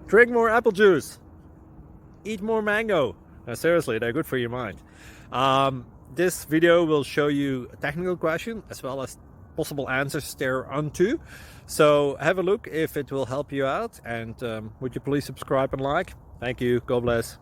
Drink more apple juice. Eat more mango. No, seriously, they're good for your mind. This video will show you a technical question as well as possible answers thereunto. So have a look if it will help you out, and would you please subscribe and like? Thank you. God bless.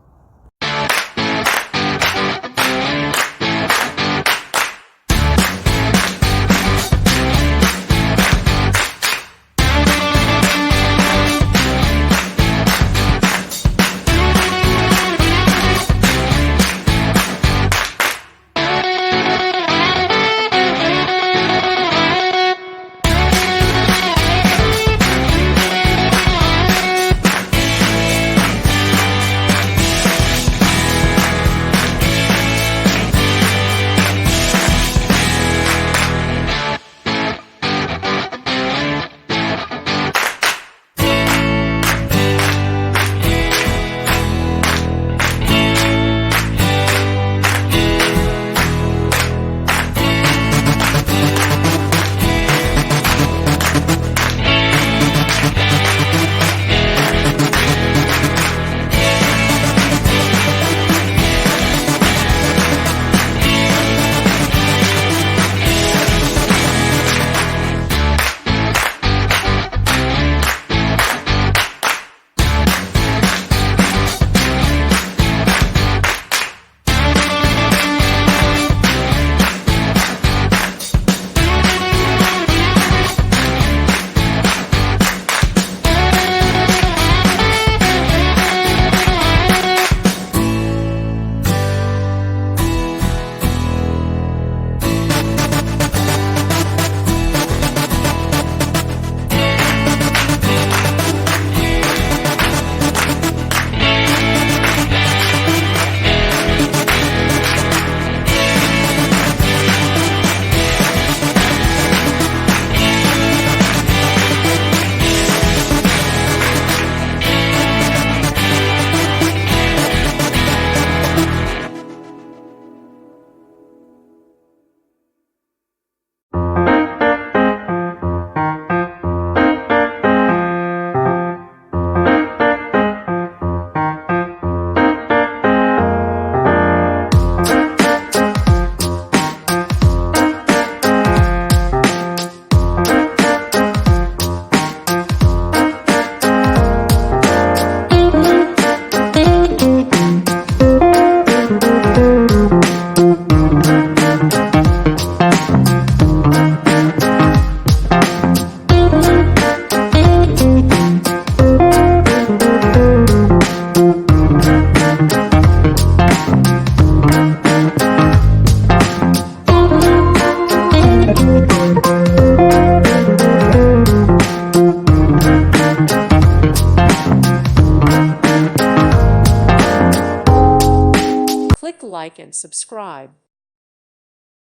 Click like and subscribe.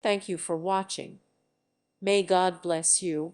Thank you for watching. May God bless you.